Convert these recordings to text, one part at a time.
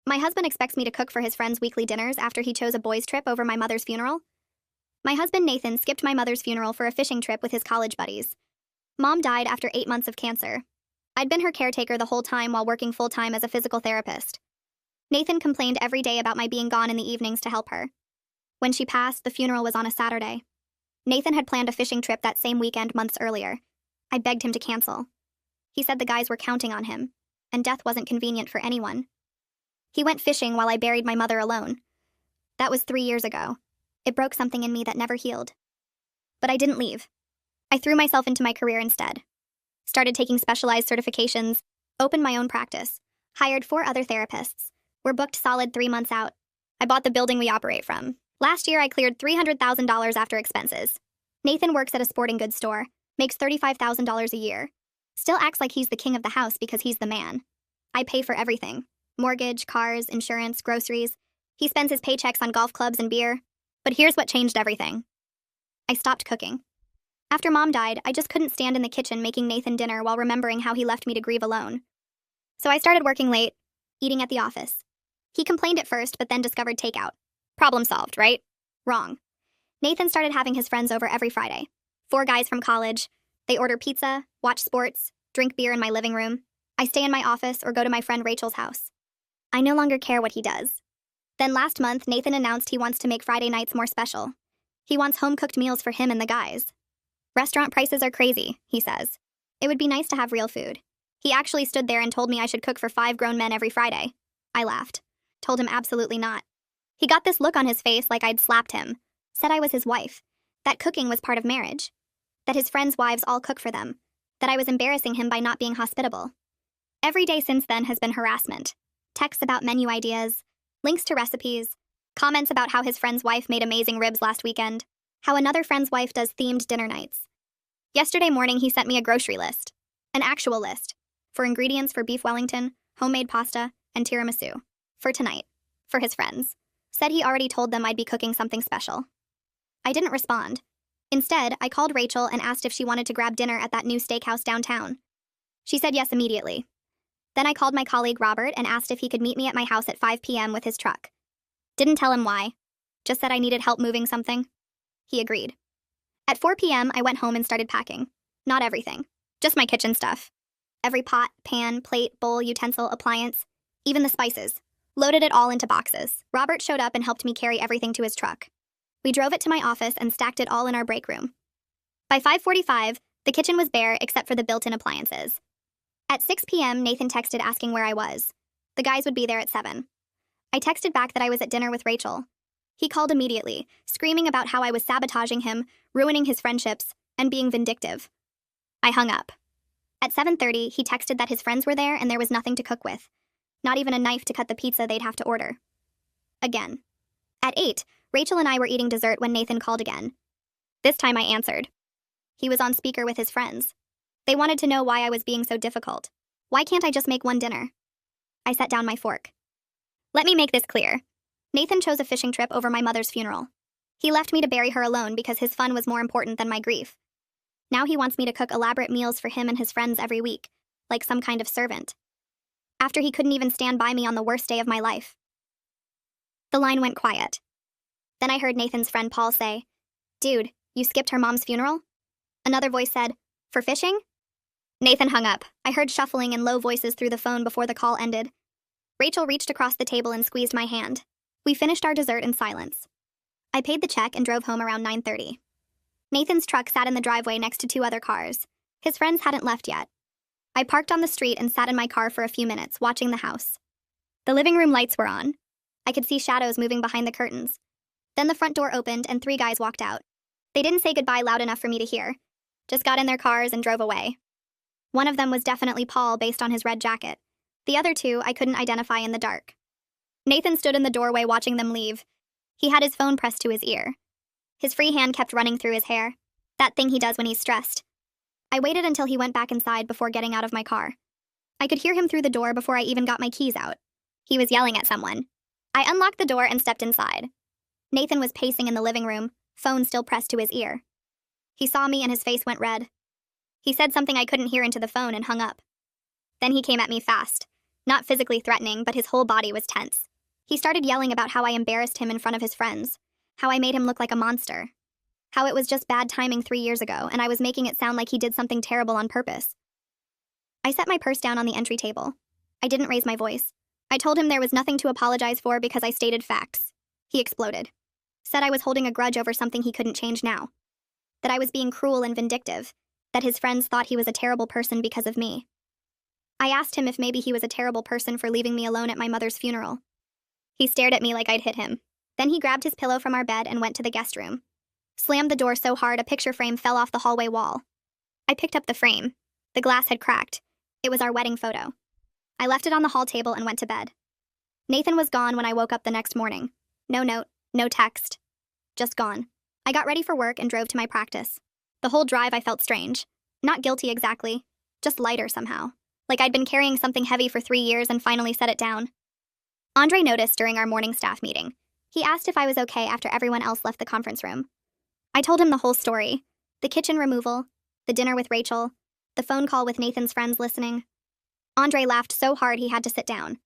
My husband expects me to cook for his friends' weekly dinners after he chose a boys' trip over my mother's funeral. My husband Nathan skipped my mother's funeral for a fishing trip with his college buddies. Mom died after 8 months of cancer. I'd been her caretaker the whole time while working full-time as a physical therapist. Nathan complained every day about my being gone in the evenings to help her. When she passed, the funeral was on a Saturday. Nathan had planned a fishing trip that same weekend months earlier. I begged him to cancel. He said the guys were counting on him, and death wasn't convenient for anyone. He went fishing while I buried my mother alone. That was 3 years ago. It broke something in me that never healed. But I didn't leave. I threw myself into my career instead. Started taking specialized certifications, opened my own practice, hired 4 other therapists. We're booked solid 3 months out. I bought the building we operate from. Last year, I cleared $300,000 after expenses. Nathan works at a sporting goods store, makes $35,000 a year. Still acts like he's the king of the house because he's the man. I pay for everything. Mortgage, cars, insurance, groceries. He spends his paychecks on golf clubs and beer. But here's what changed everything. I stopped cooking. After Mom died, I just couldn't stand in the kitchen making Nathan dinner while remembering how he left me to grieve alone. So I started working late, eating at the office. He complained at first, but then discovered takeout. Problem solved, right? Wrong. Nathan started having his friends over every Friday. 4 guys from college. They order pizza, watch sports, drink beer in my living room. I stay in my office or go to my friend Rachel's house. I no longer care what he does. Then last month, Nathan announced he wants to make Friday nights more special. He wants home-cooked meals for him and the guys. Restaurant prices are crazy, he says. It would be nice to have real food. He actually stood there and told me I should cook for 5 grown men every Friday. I laughed. Told him absolutely not. He got this look on his face like I'd slapped him. Said I was his wife. That cooking was part of marriage. That his friends' wives all cook for them. That I was embarrassing him by not being hospitable. Every day since then has been harassment. Texts about menu ideas, links to recipes, comments about how his friend's wife made amazing ribs last weekend, how another friend's wife does themed dinner nights. Yesterday morning, he sent me a grocery list. An actual list. For ingredients for beef Wellington, homemade pasta, and tiramisu. For tonight. For his friends. Said he already told them I'd be cooking something special. I didn't respond. Instead, I called Rachel and asked if she wanted to grab dinner at that new steakhouse downtown. She said yes immediately. Then I called my colleague Robert and asked if he could meet me at my house at 5 p.m. with his truck. Didn't tell him why. Just said I needed help moving something. He agreed. At 4 p.m., I went home and started packing. Not everything. Just my kitchen stuff. Every pot, pan, plate, bowl, utensil, appliance. Even the spices. Loaded it all into boxes. Robert showed up and helped me carry everything to his truck. We drove it to my office and stacked it all in our break room. By 5:45, the kitchen was bare except for the built-in appliances. At 6 p.m., Nathan texted asking where I was. The guys would be there at 7. I texted back that I was at dinner with Rachel. He called immediately, screaming about how I was sabotaging him, ruining his friendships, and being vindictive. I hung up. At 7:30, he texted that his friends were there and there was nothing to cook with. Not even a knife to cut the pizza they'd have to order. Again. At 8, Rachel and I were eating dessert when Nathan called again. This time I answered. He was on speaker with his friends. They wanted to know why I was being so difficult. Why can't I just make one dinner? I set down my fork. Let me make this clear. Nathan chose a fishing trip over my mother's funeral. He left me to bury her alone because his fun was more important than my grief. Now he wants me to cook elaborate meals for him and his friends every week, like some kind of servant. After he couldn't even stand by me on the worst day of my life. The line went quiet. Then I heard Nathan's friend Paul say, "Dude, you skipped her mom's funeral?" Another voice said, "For fishing?" Nathan hung up. I heard shuffling and low voices through the phone before the call ended. Rachel reached across the table and squeezed my hand. We finished our dessert in silence. I paid the check and drove home around 9:30. Nathan's truck sat in the driveway next to 2 other cars. His friends hadn't left yet. I parked on the street and sat in my car for a few minutes, watching the house. The living room lights were on. I could see shadows moving behind the curtains. Then the front door opened and 3 guys walked out. They didn't say goodbye loud enough for me to hear. Just got in their cars and drove away. One of them was definitely Paul based on his red jacket. The other 2 I couldn't identify in the dark. Nathan stood in the doorway watching them leave. He had his phone pressed to his ear. His free hand kept running through his hair. That thing he does when he's stressed. I waited until he went back inside before getting out of my car. I could hear him through the door before I even got my keys out. He was yelling at someone. I unlocked the door and stepped inside. Nathan was pacing in the living room, phone still pressed to his ear. He saw me and his face went red. He said something I couldn't hear into the phone and hung up. Then he came at me fast. Not physically threatening, but his whole body was tense. He started yelling about how I embarrassed him in front of his friends, how I made him look like a monster, how it was just bad timing 3 years ago, and I was making it sound like he did something terrible on purpose. I set my purse down on the entry table. I didn't raise my voice. I told him there was nothing to apologize for because I stated facts. He exploded. Said I was holding a grudge over something he couldn't change now. That I was being cruel and vindictive. That his friends thought he was a terrible person because of me. I asked him if maybe he was a terrible person for leaving me alone at my mother's funeral. He stared at me like I'd hit him. Then he grabbed his pillow from our bed and went to the guest room. Slammed the door so hard a picture frame fell off the hallway wall. I picked up the frame. The glass had cracked. It was our wedding photo. I left it on the hall table and went to bed. Nathan was gone when I woke up the next morning. No note, no text. Just gone. I got ready for work and drove to my practice. The whole drive I felt strange. Not guilty exactly, just lighter somehow. Like I'd been carrying something heavy for 3 years and finally set it down. Andre noticed during our morning staff meeting. He asked if I was okay after everyone else left the conference room. I told him the whole story. The kitchen removal, the dinner with Rachel, the phone call with Nathan's friends listening. Andre laughed so hard he had to sit down.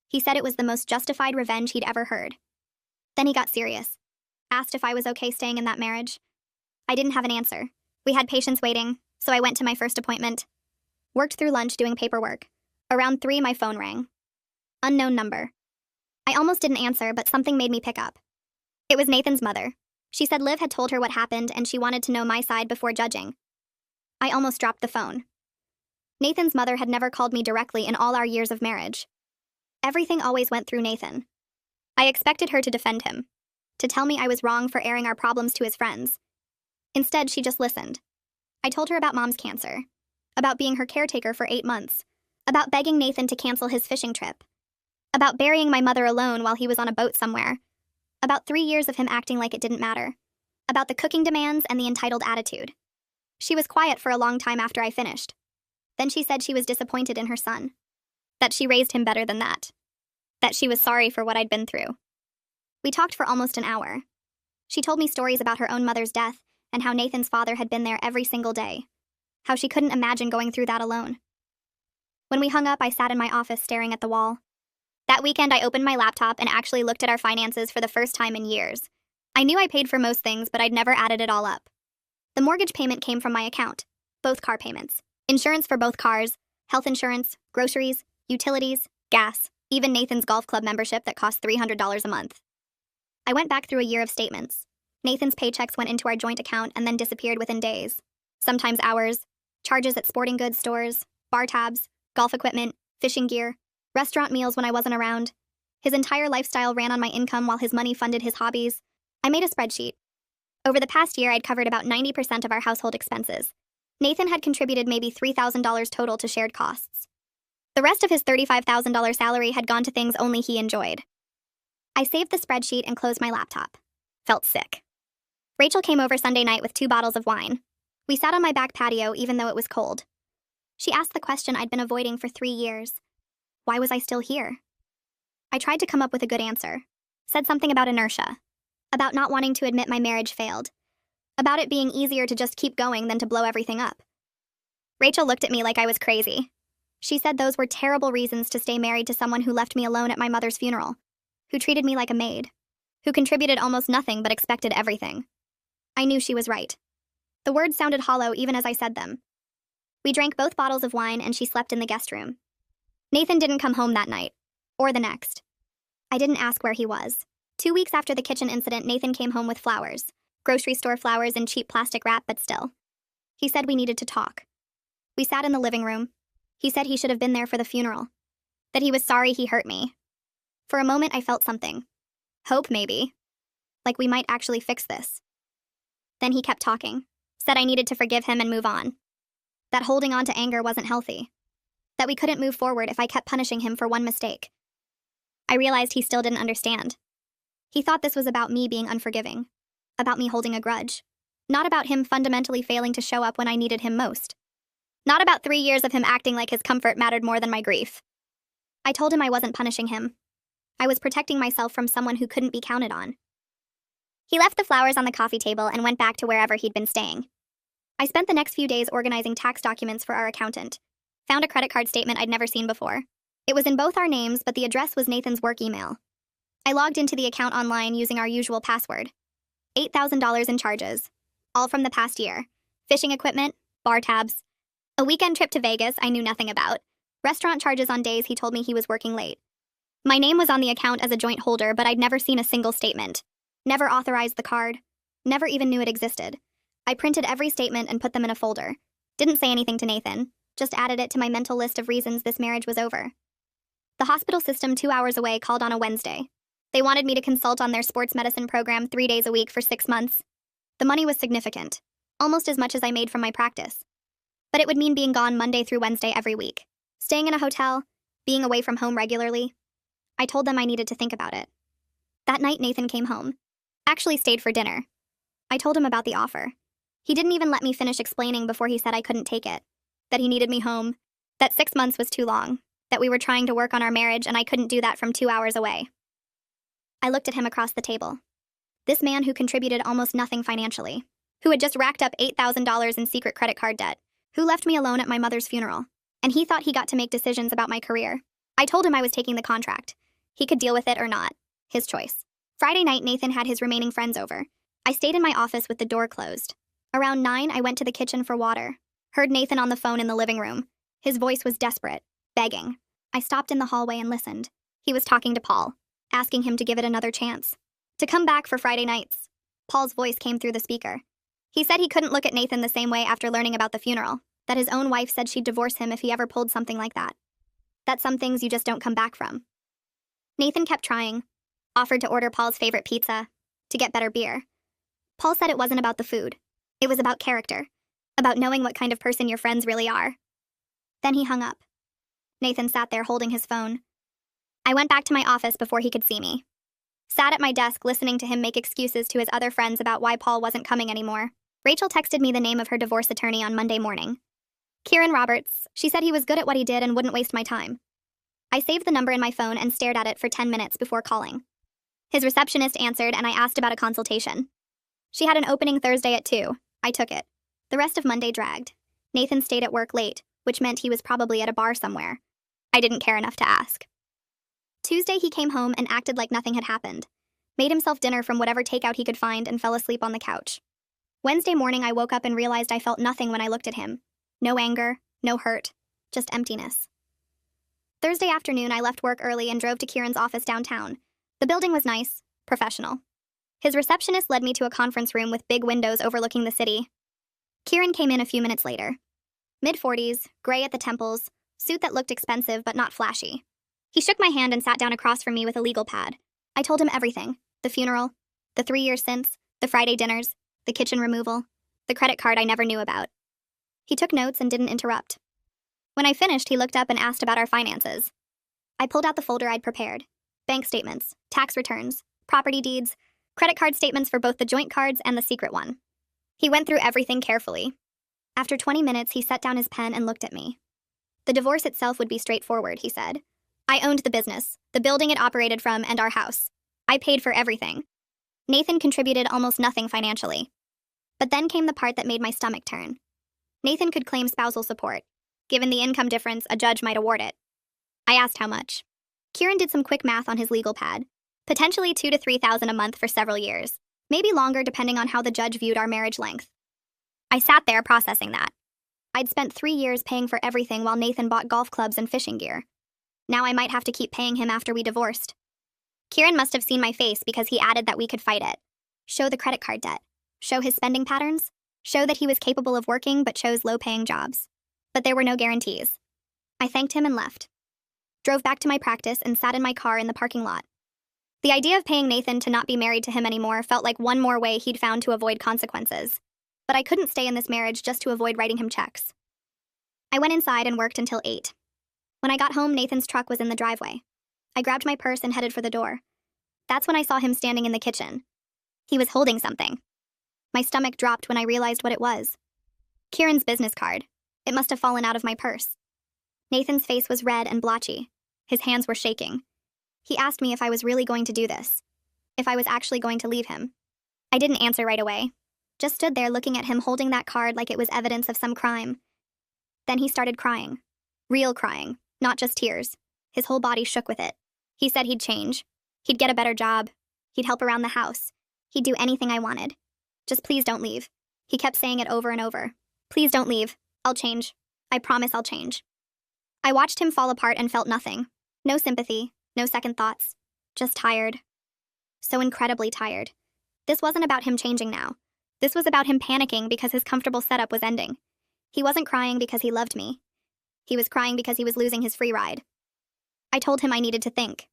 He said it was the most justified revenge he'd ever heard. Then he got serious. Asked if I was okay staying in that marriage. I didn't have an answer. We had patients waiting, so I went to my first appointment. Worked through lunch doing paperwork. Around 3, my phone rang. Unknown number. I almost didn't answer, but something made me pick up. It was Nathan's mother. She said Liv had told her what happened and she wanted to know my side before judging. I almost dropped the phone. Nathan's mother had never called me directly in all our years of marriage. Everything always went through Nathan. I expected her to defend him, to tell me I was wrong for airing our problems to his friends. Instead, she just listened. I told her about Mom's cancer, about being her caretaker for 8 months, about begging Nathan to cancel his fishing trip, about burying my mother alone while he was on a boat somewhere, about 3 years of him acting like it didn't matter, about the cooking demands and the entitled attitude. She was quiet for a long time after I finished. Then she said she was disappointed in her son, that she raised him better than that she was sorry for what I'd been through. We talked for almost an hour. She told me stories about her own mother's death and how Nathan's father had been there every single day, how she couldn't imagine going through that alone. When we hung up, I sat in my office staring at the wall. That weekend, I opened my laptop and actually looked at our finances for the first time in years. I knew I paid for most things, but I'd never added it all up. The mortgage payment came from my account, both car payments, insurance for both cars, health insurance, groceries, utilities, gas, even Nathan's golf club membership that cost $300 a month. I went back through a year of statements. Nathan's paychecks went into our joint account and then disappeared within days, sometimes hours, charges at sporting goods stores, bar tabs, golf equipment, fishing gear, restaurant meals when I wasn't around. His entire lifestyle ran on my income while his money funded his hobbies. I made a spreadsheet. Over the past year, I'd covered about 90% of our household expenses. Nathan had contributed maybe $3,000 total to shared costs. The rest of his $35,000 salary had gone to things only he enjoyed. I saved the spreadsheet and closed my laptop. Felt sick. Rachel came over Sunday night with 2 bottles of wine. We sat on my back patio even though it was cold. She asked the question I'd been avoiding for 3 years. Why was I still here? I tried to come up with a good answer. Said something about inertia. About not wanting to admit my marriage failed. About it being easier to just keep going than to blow everything up. Rachel looked at me like I was crazy. She said those were terrible reasons to stay married to someone who left me alone at my mother's funeral, who treated me like a maid, who contributed almost nothing but expected everything. I knew she was right. The words sounded hollow even as I said them. We drank both bottles of wine and she slept in the guest room. Nathan didn't come home that night, or the next. I didn't ask where he was. 2 weeks after the kitchen incident, Nathan came home with flowers. Grocery store flowers in cheap plastic wrap, but still. He said we needed to talk. We sat in the living room. He said he should have been there for the funeral. That he was sorry he hurt me. For a moment, I felt something. Hope, maybe. Like we might actually fix this. Then he kept talking. Said I needed to forgive him and move on. That holding on to anger wasn't healthy. That we couldn't move forward if I kept punishing him for one mistake. I realized he still didn't understand. He thought this was about me being unforgiving. About me holding a grudge. Not about him fundamentally failing to show up when I needed him most. Not about 3 years of him acting like his comfort mattered more than my grief. I told him I wasn't punishing him. I was protecting myself from someone who couldn't be counted on. He left the flowers on the coffee table and went back to wherever he'd been staying. I spent the next few days organizing tax documents for our accountant. Found a credit card statement I'd never seen before. It was in both our names, but the address was Nathan's work email. I logged into the account online using our usual password. $8,000 in charges, all from the past year. Fishing equipment, bar tabs. A weekend trip to Vegas I knew nothing about. Restaurant charges on days he told me he was working late. My name was on the account as a joint holder, but I'd never seen a single statement. Never authorized the card. Never even knew it existed. I printed every statement and put them in a folder. Didn't say anything to Nathan, just added it to my mental list of reasons this marriage was over. The hospital system 2 hours away called on a Wednesday. They wanted me to consult on their sports medicine program 3 days a week for 6 months. The money was significant, almost as much as I made from my practice. But it would mean being gone Monday through Wednesday every week, staying in a hotel, being away from home regularly. I told them I needed to think about it. That night, Nathan came home. Actually stayed for dinner. I told him about the offer. He didn't even let me finish explaining before he said I couldn't take it, that he needed me home, that 6 months was too long, that we were trying to work on our marriage and I couldn't do that from 2 hours away. I looked at him across the table. This man who contributed almost nothing financially, who had just racked up $8,000 in secret credit card debt, who left me alone at my mother's funeral, and he thought he got to make decisions about my career. I told him I was taking the contract. He could deal with it or not. His choice. Friday night, Nathan had his remaining friends over. I stayed in my office with the door closed. Around 9, I went to the kitchen for water. Heard Nathan on the phone in the living room. His voice was desperate, begging. I stopped in the hallway and listened. He was talking to Paul, asking him to give it another chance. To come back for Friday nights. Paul's voice came through the speaker. He said he couldn't look at Nathan the same way after learning about the funeral, that his own wife said she'd divorce him if he ever pulled something like that. That some things you just don't come back from. Nathan kept trying. Offered to order Paul's favorite pizza, to get better beer. Paul said it wasn't about the food. It was about character, about knowing what kind of person your friends really are. Then he hung up. Nathan sat there holding his phone. I went back to my office before he could see me. Sat at my desk listening to him make excuses to his other friends about why Paul wasn't coming anymore. Rachel texted me the name of her divorce attorney on Monday morning. Kieran Roberts. She said he was good at what he did and wouldn't waste my time. I saved the number in my phone and stared at it for 10 minutes before calling. His receptionist answered and I asked about a consultation. She had an opening Thursday at 2. I took it. The rest of Monday dragged. Nathan stayed at work late, which meant he was probably at a bar somewhere. I didn't care enough to ask. Tuesday he came home and acted like nothing had happened. Made himself dinner from whatever takeout he could find and fell asleep on the couch. Wednesday morning I woke up and realized I felt nothing when I looked at him. No anger, no hurt, just emptiness. Thursday afternoon I left work early and drove to Kieran's office downtown. The building was nice, professional. His receptionist led me to a conference room with big windows overlooking the city. Kieran came in a few minutes later. Mid-40s, gray at the temples, suit that looked expensive but not flashy. He shook my hand and sat down across from me with a legal pad. I told him everything. The funeral, the 3 years since, the Friday dinners, the kitchen removal, the credit card I never knew about. He took notes and didn't interrupt. When I finished, he looked up and asked about our finances. I pulled out the folder I'd prepared. Bank statements, tax returns, property deeds, credit card statements for both the joint cards and the secret one. He went through everything carefully. After 20 minutes, he set down his pen and looked at me. The divorce itself would be straightforward, he said. I owned the business, the building it operated from, and our house. I paid for everything. Nathan contributed almost nothing financially. But then came the part that made my stomach turn. Nathan could claim spousal support. Given the income difference, a judge might award it. I asked how much. Kieran did some quick math on his legal pad. Potentially $2,000 to $3,000 a month for several years. Maybe longer depending on how the judge viewed our marriage length. I sat there processing that. I'd spent 3 years paying for everything while Nathan bought golf clubs and fishing gear. Now I might have to keep paying him after we divorced. Kieran must have seen my face because he added that we could fight it. Show the credit card debt. Show his spending patterns. Show that he was capable of working but chose low-paying jobs. But there were no guarantees. I thanked him and left. Drove back to my practice and sat in my car in the parking lot. The idea of paying Nathan to not be married to him anymore felt like one more way he'd found to avoid consequences. But I couldn't stay in this marriage just to avoid writing him checks. I went inside and worked until 8. When I got home, Nathan's truck was in the driveway. I grabbed my purse and headed for the door. That's when I saw him standing in the kitchen. He was holding something. My stomach dropped when I realized what it was. Kieran's business card. It must have fallen out of my purse. Nathan's face was red and blotchy. His hands were shaking. He asked me if I was really going to do this. If I was actually going to leave him. I didn't answer right away. Just stood there looking at him holding that card like it was evidence of some crime. Then he started crying. Real crying, not just tears. His whole body shook with it. He said he'd change. He'd get a better job. He'd help around the house. He'd do anything I wanted. Just please don't leave. He kept saying it over and over. Please don't leave. I'll change. I promise I'll change. I watched him fall apart and felt nothing. No sympathy, no second thoughts. Just tired. So incredibly tired. This wasn't about him changing now. This was about him panicking because his comfortable setup was ending. He wasn't crying because he loved me. He was crying because he was losing his free ride. I told him I needed to think.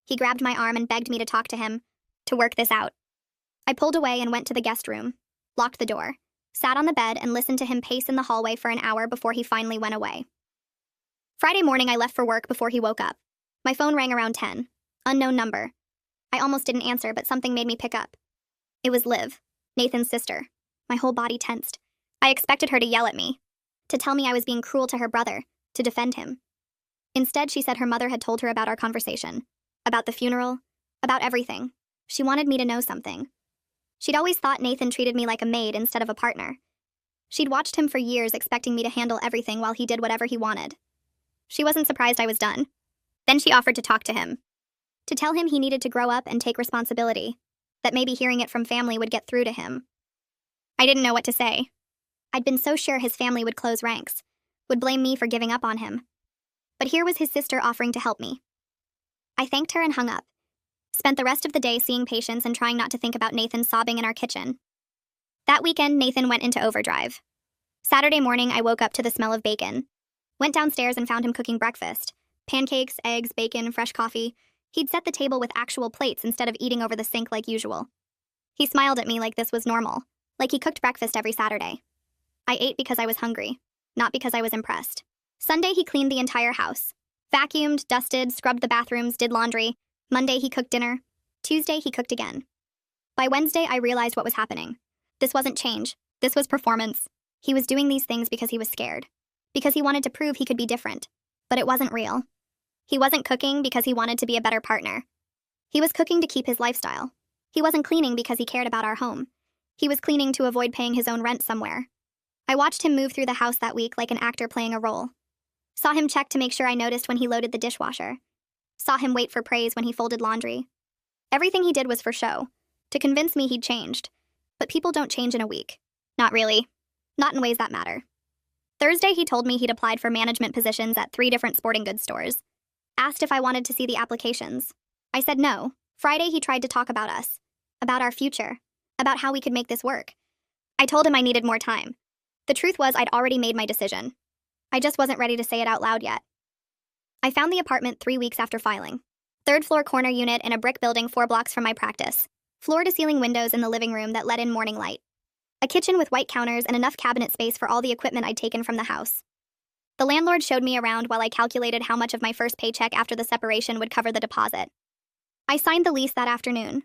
He grabbed my arm and begged me to talk to him, to work this out. I pulled away and went to the guest room, locked the door, sat on the bed and listened to him pace in the hallway for an hour before he finally went away. Friday morning, I left for work before he woke up. My phone rang around 10. Unknown number. I almost didn't answer, but something made me pick up. It was Liv, Nathan's sister. My whole body tensed. I expected her to yell at me, to tell me I was being cruel to her brother, to defend him. Instead, she said her mother had told her about our conversation, about the funeral, about everything. She wanted me to know something. She'd always thought Nathan treated me like a maid instead of a partner. She'd watched him for years, expecting me to handle everything while he did whatever he wanted. She wasn't surprised I was done. Then she offered to talk to him, to tell him he needed to grow up and take responsibility, that maybe hearing it from family would get through to him. I didn't know what to say. I'd been so sure his family would close ranks, would blame me for giving up on him. But here was his sister offering to help me. I thanked her and hung up. Spent the rest of the day seeing patients and trying not to think about Nathan sobbing in our kitchen. That weekend, Nathan went into overdrive. Saturday morning, I woke up to the smell of bacon. Went downstairs and found him cooking breakfast. Pancakes, eggs, bacon, fresh coffee. He'd set the table with actual plates instead of eating over the sink like usual. He smiled at me like this was normal, like he cooked breakfast every Saturday. I ate because I was hungry, not because I was impressed. Sunday, he cleaned the entire house. Vacuumed, dusted, scrubbed the bathrooms, did laundry. Monday, he cooked dinner. Tuesday, he cooked again. By Wednesday, I realized what was happening. This wasn't change. This was performance. He was doing these things because he was scared. Because he wanted to prove he could be different. But it wasn't real. He wasn't cooking because he wanted to be a better partner. He was cooking to keep his lifestyle. He wasn't cleaning because he cared about our home. He was cleaning to avoid paying his own rent somewhere. I watched him move through the house that week like an actor playing a role. Saw him check to make sure I noticed when he loaded the dishwasher. Saw him wait for praise when he folded laundry. Everything he did was for show, to convince me he'd changed. But people don't change in a week. Not really. Not in ways that matter. Thursday, he told me he'd applied for management positions at 3 different sporting goods stores. Asked if I wanted to see the applications. I said no. Friday, he tried to talk about us, about our future, about how we could make this work. I told him I needed more time. The truth was I'd already made my decision. I just wasn't ready to say it out loud yet. I found the apartment 3 weeks after filing. 3rd floor corner unit in a brick building 4 blocks from my practice. Floor-to-ceiling windows in the living room that let in morning light. A kitchen with white counters and enough cabinet space for all the equipment I'd taken from the house. The landlord showed me around while I calculated how much of my first paycheck after the separation would cover the deposit. I signed the lease that afternoon.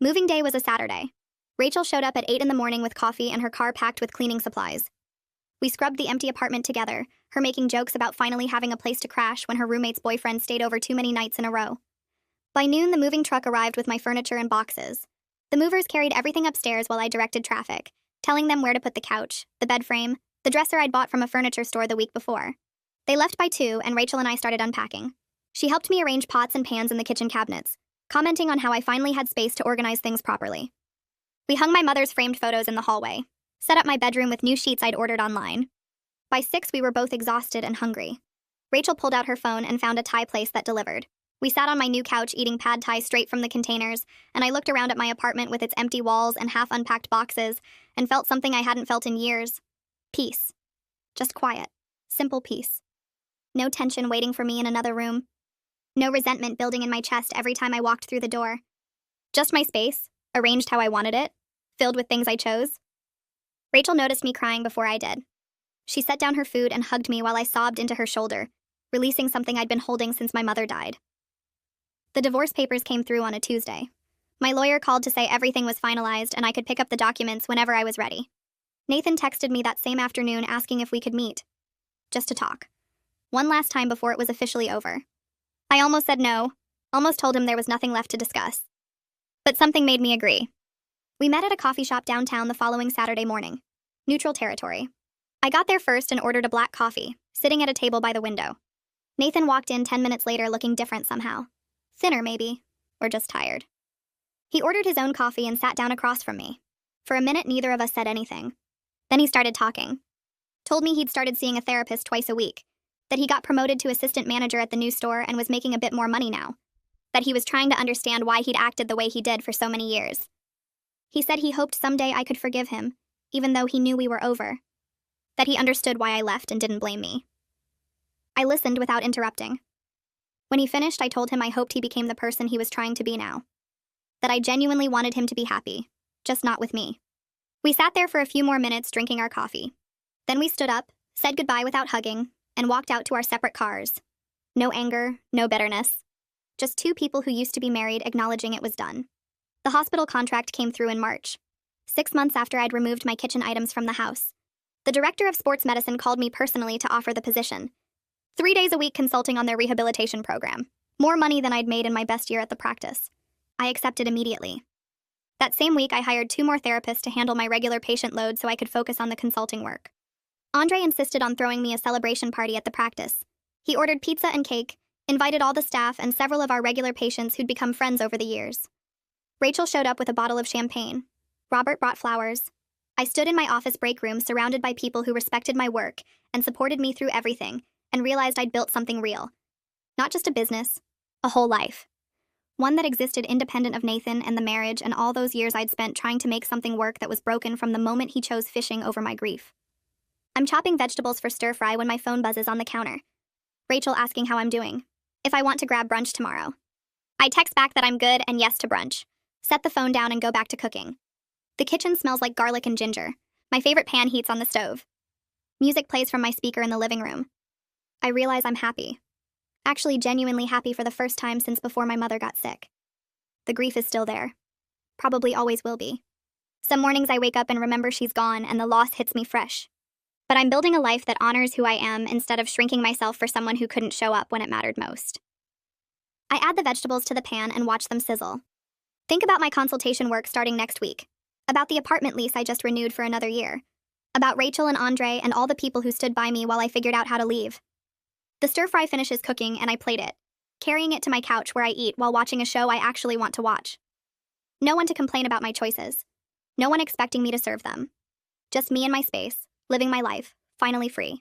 Moving day was a Saturday. Rachel showed up at 8 in the morning with coffee and her car packed with cleaning supplies. We scrubbed the empty apartment together, her making jokes about finally having a place to crash when her roommate's boyfriend stayed over too many nights in a row. By noon, the moving truck arrived with my furniture and boxes. The movers carried everything upstairs while I directed traffic, telling them where to put the couch, the bed frame, the dresser I'd bought from a furniture store the week before. They left by 2, and Rachel and I started unpacking. She helped me arrange pots and pans in the kitchen cabinets, commenting on how I finally had space to organize things properly. We hung my mother's framed photos in the hallway, set up my bedroom with new sheets I'd ordered online. By 6, we were both exhausted and hungry. Rachel pulled out her phone and found a Thai place that delivered. We sat on my new couch eating pad Thai straight from the containers, and I looked around at my apartment with its empty walls and half-unpacked boxes and felt something I hadn't felt in years. Peace. Just quiet. Simple peace. No tension waiting for me in another room. No resentment building in my chest every time I walked through the door. Just my space, arranged how I wanted it, filled with things I chose. Rachel noticed me crying before I did. She set down her food and hugged me while I sobbed into her shoulder, releasing something I'd been holding since my mother died. The divorce papers came through on a Tuesday. My lawyer called to say everything was finalized and I could pick up the documents whenever I was ready. Nathan texted me that same afternoon asking if we could meet. Just to talk. One last time before it was officially over. I almost said no, almost told him there was nothing left to discuss. But something made me agree. We met at a coffee shop downtown the following Saturday morning. Neutral territory. I got there first and ordered a black coffee, sitting at a table by the window. Nathan walked in 10 minutes later looking different somehow. Thinner, maybe, or just tired. He ordered his own coffee and sat down across from me. For a minute, neither of us said anything. Then he started talking. Told me he'd started seeing a therapist twice a week, that he got promoted to assistant manager at the new store and was making a bit more money now, that he was trying to understand why he'd acted the way he did for so many years. He said he hoped someday I could forgive him, even though he knew we were over, that he understood why I left and didn't blame me. I listened without interrupting. When he finished, I told him I hoped he became the person he was trying to be now, that I genuinely wanted him to be happy, just not with me. We sat there for a few more minutes drinking our coffee. Then we stood up, said goodbye without hugging, and walked out to our separate cars. No anger, no bitterness. Just two people who used to be married acknowledging it was done. The hospital contract came through in March, 6 months after I'd removed my kitchen items from the house. The director of sports medicine called me personally to offer the position. 3 days a week consulting on their rehabilitation program. More money than I'd made in my best year at the practice. I accepted immediately. That same week, I hired 2 more therapists to handle my regular patient load so I could focus on the consulting work. Andre insisted on throwing me a celebration party at the practice. He ordered pizza and cake, invited all the staff and several of our regular patients who'd become friends over the years. Rachel showed up with a bottle of champagne. Robert brought flowers. I stood in my office break room surrounded by people who respected my work and supported me through everything, and realized I'd built something real. Not just a business, a whole life. One that existed independent of Nathan and the marriage and all those years I'd spent trying to make something work that was broken from the moment he chose fishing over my grief. I'm chopping vegetables for stir-fry when my phone buzzes on the counter. Rachel asking how I'm doing, if I want to grab brunch tomorrow. I text back that I'm good and yes to brunch. Set the phone down and go back to cooking. The kitchen smells like garlic and ginger. My favorite pan heats on the stove. Music plays from my speaker in the living room. I realize I'm happy. Actually genuinely happy for the first time since before my mother got sick. The grief is still there. Probably always will be. Some mornings I wake up and remember she's gone and the loss hits me fresh. But I'm building a life that honors who I am instead of shrinking myself for someone who couldn't show up when it mattered most. I add the vegetables to the pan and watch them sizzle. Think about my consultation work starting next week. About the apartment lease I just renewed for another year. About Rachel and Andre and all the people who stood by me while I figured out how to leave. The stir-fry finishes cooking and I plate it, carrying it to my couch where I eat while watching a show I actually want to watch. No one to complain about my choices. No one expecting me to serve them. Just me in my space, living my life, finally free.